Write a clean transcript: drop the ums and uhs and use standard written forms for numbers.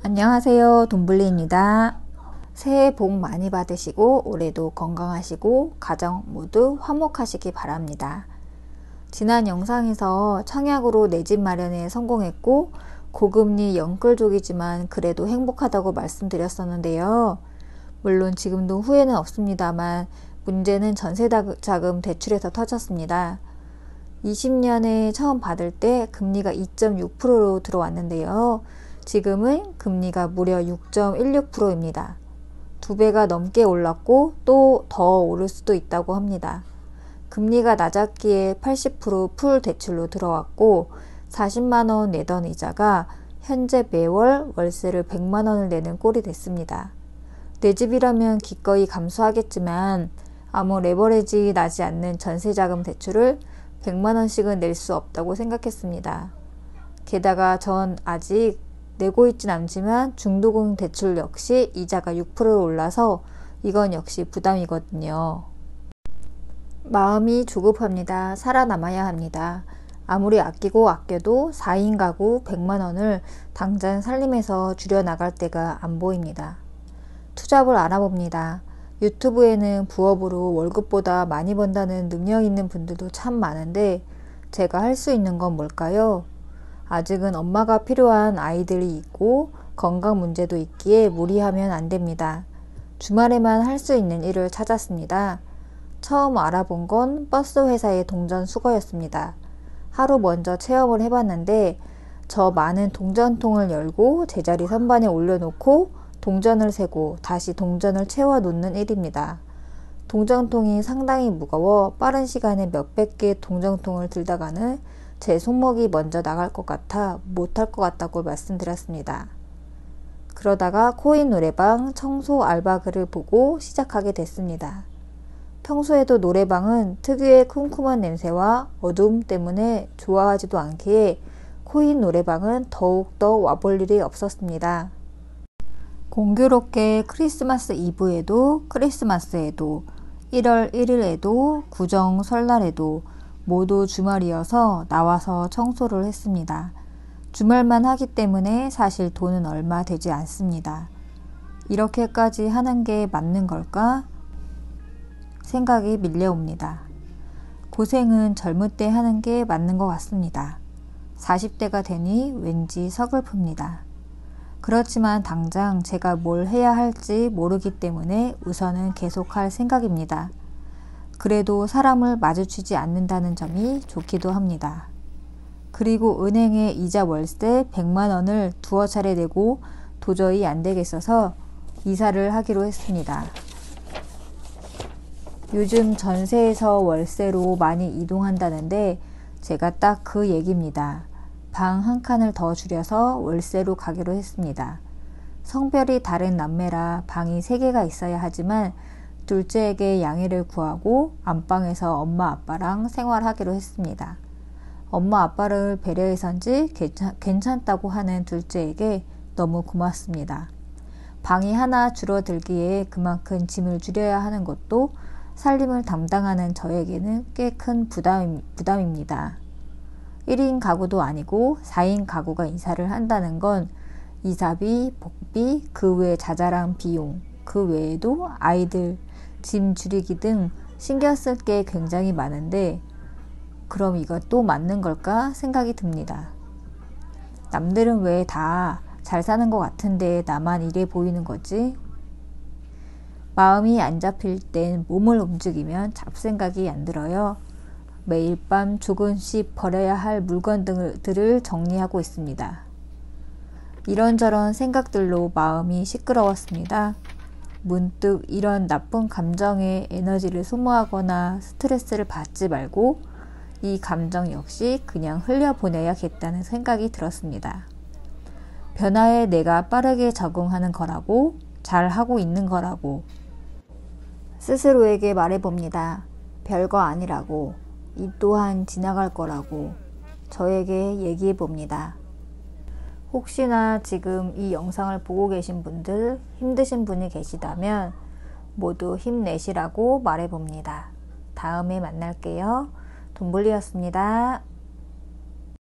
안녕하세요, 돈블리입니다. 새해 복 많이 받으시고 올해도 건강하시고 가정 모두 화목하시기 바랍니다. 지난 영상에서 청약으로 내 집 마련에 성공했고 고금리 영끌족이지만 그래도 행복하다고 말씀드렸었는데요. 물론 지금도 후회는 없습니다만 문제는 전세자금 대출에서 터졌습니다. 20년에 처음 받을 때 금리가 2.6%로 들어왔는데요. 지금은 금리가 무려 6.16%입니다. 2배가 넘게 올랐고 또 더 오를 수도 있다고 합니다. 금리가 낮았기에 80% 풀 대출로 들어왔고 40만원 내던 이자가 현재 매월 월세를 100만원을 내는 꼴이 됐습니다. 내 집이라면 기꺼이 감수하겠지만 아무 레버리지 나지 않는 전세자금 대출을 100만원씩은 낼 수 없다고 생각했습니다. 게다가 전 아직 내고 있진 않지만 중도금 대출 역시 이자가 6% 올라서 이건 역시 부담이거든요. 마음이 조급합니다. 살아남아야 합니다. 아무리 아껴도 4인 가구 100만원을 당장 살림에서 줄여나갈 때가 안 보입니다. 투잡을 알아봅니다. 유튜브에는 부업으로 월급보다 많이 번다는 능력 있는 분들도 참 많은데 제가 할 수 있는 건 뭘까요? 아직은 엄마가 필요한 아이들이 있고 건강 문제도 있기에 무리하면 안 됩니다. 주말에만 할 수 있는 일을 찾았습니다. 처음 알아본 건 버스 회사의 동전 수거였습니다. 하루 먼저 체험을 해봤는데 저 많은 동전통을 열고 제자리 선반에 올려놓고 동전을 세고 다시 동전을 채워 놓는 일입니다. 동전통이 상당히 무거워 빠른 시간에 몇백 개의 동전통을 들다가는 제 손목이 먼저 나갈 것 같아 못할 것 같다고 말씀드렸습니다. 그러다가 코인 노래방 청소 알바 글을 보고 시작하게 됐습니다. 평소에도 노래방은 특유의 쿰쿰한 냄새와 어두움 때문에 좋아하지도 않기에 코인 노래방은 더욱더 와볼 일이 없었습니다. 공교롭게 크리스마스 이브에도 크리스마스에도 1월 1일에도 구정 설날에도 모두 주말이어서 나와서 청소를 했습니다. 주말만 하기 때문에 사실 돈은 얼마 되지 않습니다. 이렇게까지 하는 게 맞는 걸까? 생각이 밀려옵니다. 고생은 젊을 때 하는 게 맞는 것 같습니다. 40대가 되니 왠지 서글픕니다. 그렇지만 당장 제가 뭘 해야 할지 모르기 때문에 우선은 계속할 생각입니다. 그래도 사람을 마주치지 않는다는 점이 좋기도 합니다. 그리고 은행에 이자 월세 100만원을 두어 차례 내고 도저히 안 되겠어서 이사를 하기로 했습니다. 요즘 전세에서 월세로 많이 이동한다는데 제가 딱 그 얘기입니다. 방 한 칸을 더 줄여서 월세로 가기로 했습니다. 성별이 다른 남매라 방이 3개가 있어야 하지만 둘째에게 양해를 구하고 안방에서 엄마 아빠랑 생활하기로 했습니다. 엄마 아빠를 배려해서인지 괜찮다고 하는 둘째에게 너무 고맙습니다. 방이 하나 줄어들기에 그만큼 짐을 줄여야 하는 것도 살림을 담당하는 저에게는 꽤 큰 부담입니다. 1인 가구도 아니고 4인 가구가 이사를 한다는 건 이사비, 복비, 그 외 자잘한 비용, 그 외에도 아이들 짐 줄이기 등 신경 쓸 게 굉장히 많은데 그럼 이것도 맞는 걸까 생각이 듭니다. 남들은 왜 다 잘 사는 것 같은데 나만 이래 보이는 거지? 마음이 안 잡힐 땐 몸을 움직이면 잡생각이 안 들어요. 매일 밤 조금씩 버려야 할 물건들을 정리하고 있습니다. 이런저런 생각들로 마음이 시끄러웠습니다. 문득 이런 나쁜 감정에 에너지를 소모하거나 스트레스를 받지 말고 이 감정 역시 그냥 흘려보내야겠다는 생각이 들었습니다. 변화에 내가 빠르게 적응하는 거라고, 잘하고 있는 거라고 스스로에게 말해봅니다. 별거 아니라고, 이 또한 지나갈 거라고 저에게 얘기해봅니다. 혹시나 지금 이 영상을 보고 계신 분들, 힘드신 분이 계시다면 모두 힘내시라고 말해봅니다. 다음에 만날게요. 돈블리였습니다.